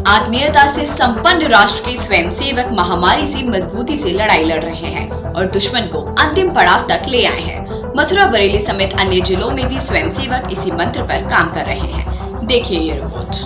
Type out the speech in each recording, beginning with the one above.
आत्मीयता से संपन्न राष्ट्र के स्वयंसेवक महामारी से मजबूती से लड़ाई लड़ रहे हैं और दुश्मन को अंतिम पड़ाव तक ले आए हैं। मथुरा, बरेली समेत अन्य जिलों में भी स्वयंसेवक इसी मंत्र पर काम कर रहे हैं। देखिए ये रिपोर्ट।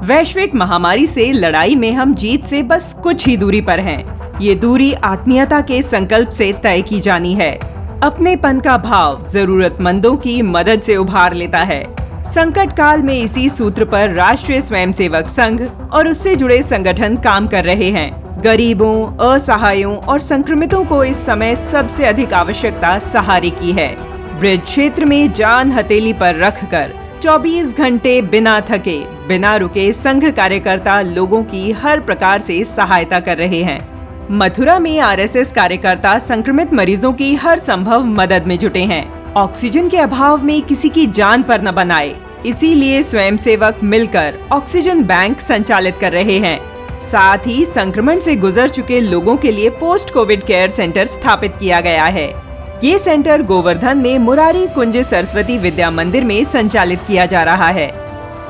वैश्विक महामारी से लड़ाई में हम जीत से बस कुछ ही दूरी पर हैं। ये दूरी आत्मीयता के संकल्प से तय की जानी है। अपनेपन का भाव जरूरतमंदों की मदद से उभार लेता है। संकट काल में इसी सूत्र पर राष्ट्रीय स्वयंसेवक संघ और उससे जुड़े संगठन काम कर रहे हैं। गरीबों, असहायों और संक्रमितों को इस समय सबसे अधिक आवश्यकता सहारे की है। ब्रज क्षेत्र में जान हथेली पर रखकर 24 घंटे बिना थके, बिना रुके संघ कार्यकर्ता लोगों की हर प्रकार से सहायता कर रहे हैं। मथुरा में आरएसएस कार्यकर्ता संक्रमित मरीजों की हर संभव मदद में जुटे हैं। ऑक्सीजन के अभाव में किसी की जान पर न बनाए, इसीलिए स्वयंसेवक मिलकर ऑक्सीजन बैंक संचालित कर रहे हैं। साथ ही संक्रमण से गुजर चुके लोगों के लिए पोस्ट कोविड केयर सेंटर स्थापित किया गया है। ये सेंटर गोवर्धन में मुरारी कुंज सरस्वती विद्या मंदिर में संचालित किया जा रहा है।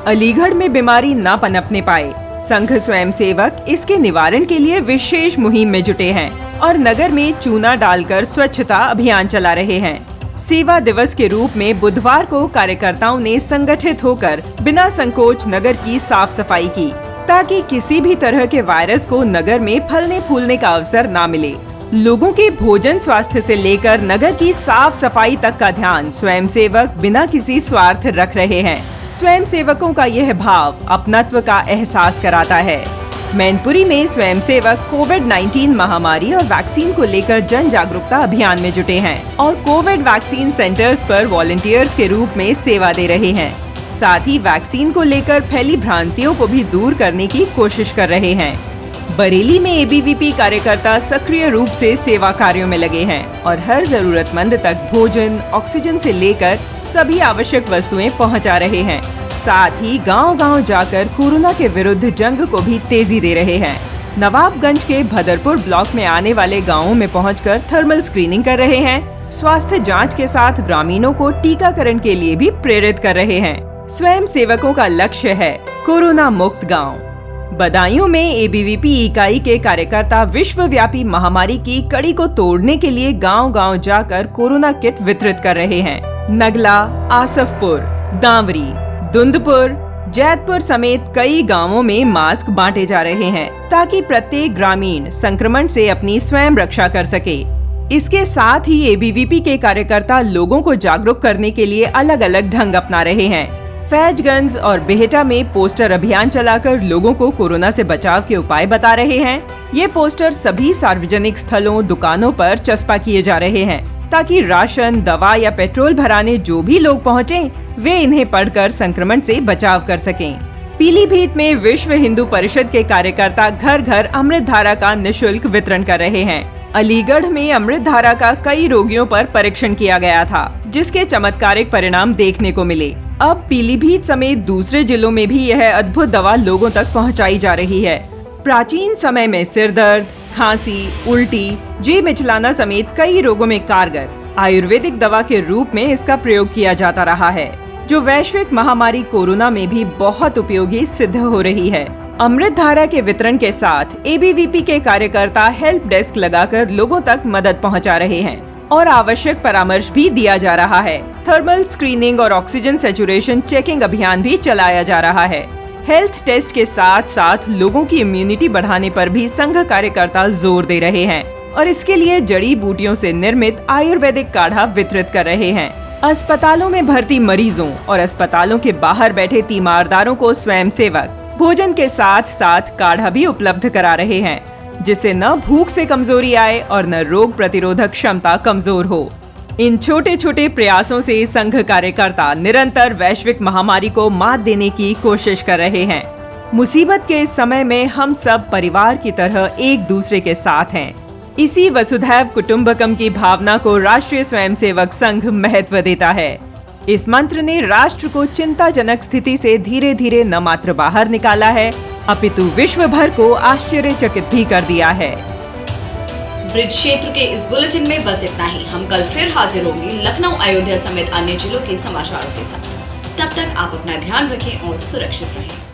अलीगढ़ में बीमारी न पनपने पाए, संघ स्वयंसेवक इसके निवारण के लिए विशेष मुहिम में जुटे हैं और नगर में चूना डालकर स्वच्छता अभियान चला रहे हैं। सेवा दिवस के रूप में बुधवार को कार्यकर्ताओं ने संगठित होकर बिना संकोच नगर की साफ सफाई की, ताकि किसी भी तरह के वायरस को नगर में फलने फूलने का अवसर न मिले। लोगों के भोजन स्वास्थ्य से लेकर नगर की साफ सफाई तक का ध्यान स्वयंसेवक बिना किसी स्वार्थ रख रहे हैं। स्वयंसेवकों का यह भाव अपनत्व का एहसास कराता है। मैनपुरी में स्वयंसेवक कोविड-19 महामारी और वैक्सीन को लेकर जन जागरूकता अभियान में जुटे हैं और कोविड वैक्सीन सेंटर्स पर वॉलंटियर्स के रूप में सेवा दे रहे हैं। साथ ही वैक्सीन को लेकर फैली भ्रांतियों को भी दूर करने की कोशिश कर रहे हैं। बरेली में एबीवीपी कार्यकर्ता सक्रिय रूप से सेवा कार्यों में लगे हैं और हर जरूरतमंद तक भोजन, ऑक्सीजन से लेकर सभी आवश्यक वस्तुएं पहुंचा रहे हैं। साथ ही गांव-गांव जाकर कोरोना के विरुद्ध जंग को भी तेजी दे रहे हैं। नवाबगंज के भदरपुर ब्लॉक में आने वाले गाँवों में पहुंचकर थर्मल स्क्रीनिंग कर रहे हैं। स्वास्थ्य जाँच के साथ ग्रामीणों को टीकाकरण के लिए भी प्रेरित कर रहे हैं। स्वयं सेवकों का लक्ष्य है कोरोना मुक्त गाँव। बदायूं में एबीवीपी इकाई के कार्यकर्ता विश्वव्यापी महामारी की कड़ी को तोड़ने के लिए गांव-गांव जाकर कोरोना किट वितरित कर रहे हैं। नगला, आसफपुर, दांवरी, दुंदपुर, जैतपुर समेत कई गांवों में मास्क बांटे जा रहे हैं, ताकि प्रत्येक ग्रामीण संक्रमण से अपनी स्वयं रक्षा कर सके। इसके साथ ही एबीवीपी के कार्यकर्ता लोगों को जागरूक करने के लिए अलग अलग ढंग अपना रहे हैं। फैजगंज और बेहटा में पोस्टर अभियान चलाकर लोगों को कोरोना से बचाव के उपाय बता रहे हैं। ये पोस्टर सभी सार्वजनिक स्थलों, दुकानों पर चस्पा किए जा रहे हैं, ताकि राशन, दवा या पेट्रोल भराने जो भी लोग पहुँचे, वे इन्हें पढ़कर संक्रमण से बचाव कर सकें। पीलीभीत में विश्व हिंदू परिषद के कार्यकर्ता घर घर अमृत धारा का निःशुल्क वितरण कर रहे हैं। अलीगढ़ में अमृत धारा का कई रोगियों पर परीक्षण किया गया था, जिसके चमत्कारिक परिणाम देखने को मिले। अब पीलीभीत समेत दूसरे जिलों में भी यह अद्भुत दवा लोगों तक पहुंचाई जा रही है। प्राचीन समय में सिर दर्द, खांसी, उल्टी, जी मिचलाना समेत कई रोगों में कारगर आयुर्वेदिक दवा के रूप में इसका प्रयोग किया जाता रहा है, जो वैश्विक महामारी कोरोना में भी बहुत उपयोगी सिद्ध हो रही है। अमृत धारा के वितरण के साथ एबीवीपी के कार्यकर्ता हेल्प डेस्क लगाकर लोगों तक मदद पहुंचा रहे हैं और आवश्यक परामर्श भी दिया जा रहा है। थर्मल स्क्रीनिंग और ऑक्सीजन सैचुरेशन चेकिंग अभियान भी चलाया जा रहा है। हेल्थ टेस्ट के साथ साथ लोगों की इम्यूनिटी बढ़ाने पर भी संघ कार्यकर्ता जोर दे रहे हैं और इसके लिए जड़ी बूटियों से निर्मित आयुर्वेदिक काढ़ा वितरित कर रहे हैं। अस्पतालों में भर्ती मरीजों और अस्पतालों के बाहर बैठे तीमारदारों को स्वयंसेवक भोजन के साथ साथ काढ़ा भी उपलब्ध करा रहे हैं, जिससे न भूख से कमजोरी आए और न रोग प्रतिरोधक क्षमता कमजोर हो। इन छोटे छोटे प्रयासों से संघ कार्यकर्ता निरंतर वैश्विक महामारी को मात देने की कोशिश कर रहे हैं। मुसीबत के इस समय में हम सब परिवार की तरह एक दूसरे के साथ हैं। इसी वसुधैव कुटुंबकम की भावना को राष्ट्रीय स्वयंसेवक संघ महत्व देता है। इस मंत्र ने राष्ट्र को चिंताजनक स्थिति से धीरे धीरे न मात्र बाहर निकाला है, अपितु विश्व भर को आश्चर्यचकित भी कर दिया है। ब्रिज क्षेत्र के इस बुलेटिन में बस इतना ही। हम कल फिर हाजिर होंगे लखनऊ, अयोध्या समेत अन्य जिलों के समाचारों के साथ। तब तक आप अपना ध्यान रखें और सुरक्षित रहें।